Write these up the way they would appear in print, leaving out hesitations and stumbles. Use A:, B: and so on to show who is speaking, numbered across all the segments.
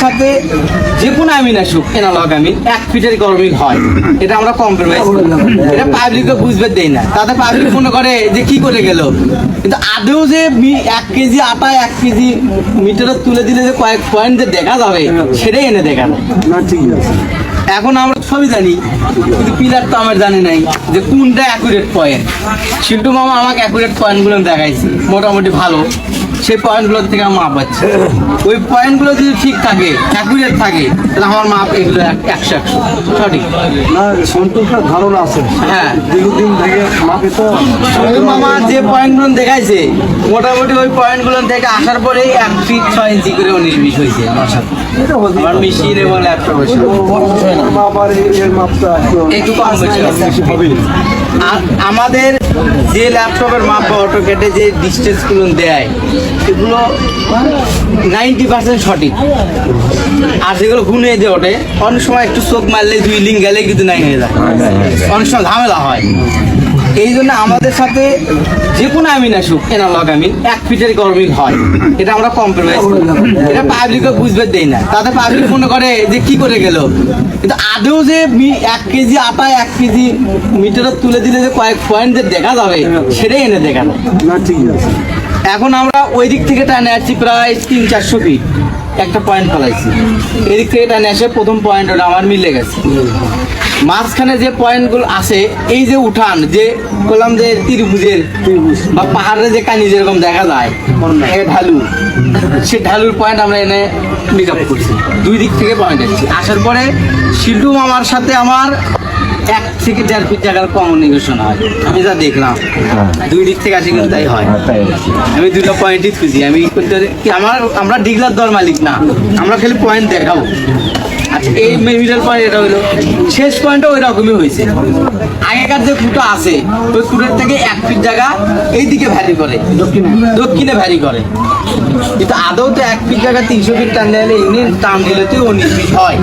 A: সাথে যে কোনো আমিন আসুক এনালগ আমিন 1 ফিটের গরমিল হয়, এটা আমরা কম্প্রোমাইজ করি। এটা পাবলিককে বুঝবে দেই না, তাতে পাবলিক মনে করে যে কি করে গেল, কিন্তু আদৌ যে 1 কেজি আটা 1 কেজি মিটারে তুলে দিলে যে কয়েক পয়েন্ট যে দেখা যাবে সেটাই এনে দেখানো
B: না, ঠিক আছে।
A: এখন আমরা সবই জানি, কিন্তু পিলার তো আমার জানি নাই যে কোনটা অ্যাকুরেট পয়েন্ট। শিল্টু মামা আমাকে অ্যাকুরেট পয়েন্টগুলো দেখাইছে, মোটামুটি ভালো। সেই পয়েন্টগুলোর থেকে আমার মাপ পাচ্ছে, ওই পয়েন্টগুলো যদি ঠিক থাকে, অ্যাকুরেট থাকে, তাহলে আমার মাপ এগুলো 100 সঠিক।
B: না, সন্তোষের ধারণা আছে।
A: হ্যাঁ,
B: দীর্ঘদিন থেকে মাপে তো
A: শিল্টু মামা যে পয়েন্টগুলো দেখাইছে, মোটামুটি ওই পয়েন্টগুলো থেকে আসার পরেই 1 ফিট 6 ইঞ্চি করে 19-20 হয়েছে আমার সাথে, আমার মেশিন এবং ল্যাপটপের সাথে।
B: আবার এর মাপটা
A: একটু কম বেশি হবে। আর আমাদের যে ল্যাপটপের মাপ বা অটোক্যাডে যে ডিস্টেন্সগুলো দেয় সেগুলো 90% সঠিক, আর যেগুলো গুনে দিয়ে ওঠে অনেক সময় একটু চোখ মারলে 2 লিঙ্ক গেলে কিন্তু নাই হয়ে যায়, অনেক সময় ঝামেলা হয়। এই জন্য আমাদের সাথে যে কোনো আমিন আসুক এনালগ আমিন 1 ফিটের গরমিল হয়, এটা আমরা কম্প্রোমাইজ করি। এটা পাবলিককে বুঝবে দেই না, তাতে পাবলিক মনে করে যে কি করে গেল, কিন্তু আদৌ যে 1 কেজি আটা 1 কেজি মিটারে তুলে দিলে যে কয়েক পয়েন্ট যে দেখা যাবে সেটাই এনে দেখানো
B: না, ঠিক আছে।
A: এখন আমরা ওই দিক থেকে টানে আসছি প্রায় 300-400 ফিট, একটা পয়েন্ট ফেলাইছি। এদিক থেকে টানে আসে প্রথম পয়েন্ট ওটা আমার মিলে গেছে। মাঝখানে যে পয়েন্টগুলো আছে, এই যে উঠান যে বললাম যে ত্রিভুজের বা পাহাড়ে যে কানি যেরকম দেখা যায় ঢালু, সে ঢালুর পয়েন্ট আমরা এনে মেক আপ করছি। 2 দিক থেকে পয়েন্ট আসছি। আসার পরে শিল্টু মামার সাথে আমার 1 থেকে 1.5 ফিট জায়গার কমিউনিকেশন হয়, আমি যা দেখলাম 2 দিক থেকে আসি কিন্তু তাই হয়। আমি 2টা পয়েন্টই খুঁজি, আমি আমরা ডিগলার দল মালিক না, আমরা খালি পয়েন্ট দেখাবো। আচ্ছা, এই মিডল পয়েন্ট এটা হলো, শেষ পয়েন্টও ওই রকমই হয়েছে। আগেকার যে ফুটো আছে ওই ফুটোর থেকে 1 ফিট জায়গা এই দিকে ভ্যারি করে, দক্ষিণে ভ্যারি করে, কিন্তু আদৌ তো 1 ফিট জায়গা 300 ফিট টানলে হলে এমনি টান দিলে তো 19 ফিট হয়।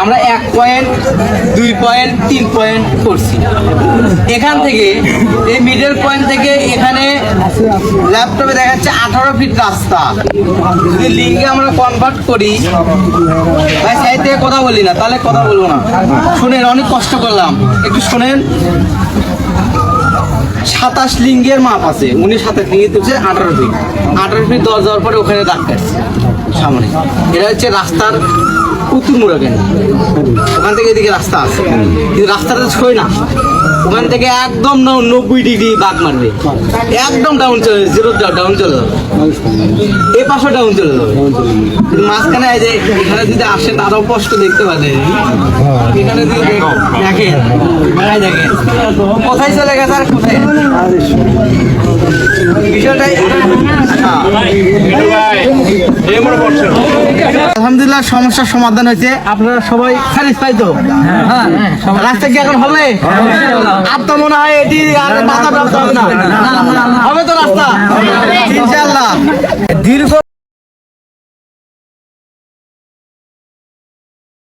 A: আমরা 1 পয়েন্ট 2 পয়েন্ট 3 পয়েন্ট করছি। এখান থেকে এই মিডল পয়েন্ট থেকে এখানে ল্যাপটপে দেখাচ্ছে 18 ফিট রাস্তা, যদি লিঙ্কে আমরা কনভার্ট করি, ভাই সাইড থেকে কথা বলি না, তাহলে কথা বলবো না, শোনেন, অনেক কষ্ট করলাম, একটু শোনেন। 27 লিঙ্গের মাপ আছে, উনি 27 লিঙ্গে তুলছে 18 ফিট। 18 ফিট 10 যাওয়ার পরে ওখানে দাগ কাটছে সামনে, এটা হচ্ছে রাস্তার উত্তর মোড়। ওখান থেকে এদিকে রাস্তা আছে, কিন্তু রাস্তাটা ছয় না, ওখান থেকে একদম 90 ডিগ্রি বাঁক মারবে, একদম ডাউন চলে যাবে, 0 ডাউন চলে যাবে, এই পাশে ডাউন চলে যাবে। মাঝখানে এই যে এখানে যদি আসেন আরো স্পষ্ট দেখতে পাবেন, এখানে যদি দেখেন দেখেন কোথায় চলে গেছে আর কোথায় বিষয়টাই। আলহামদুলিল্লাহ সমস্যার সমাধান হয়েছে, আপনারা সবাই স্যাটিসফাই তো? হ্যাঁ, রাস্তা কি এখন হবে? আর তো মনে হয় এটি আর মাথা ব্যবসা হবে না, হবে তো রাস্তা ইনশাআল্লাহ। দীর্ঘ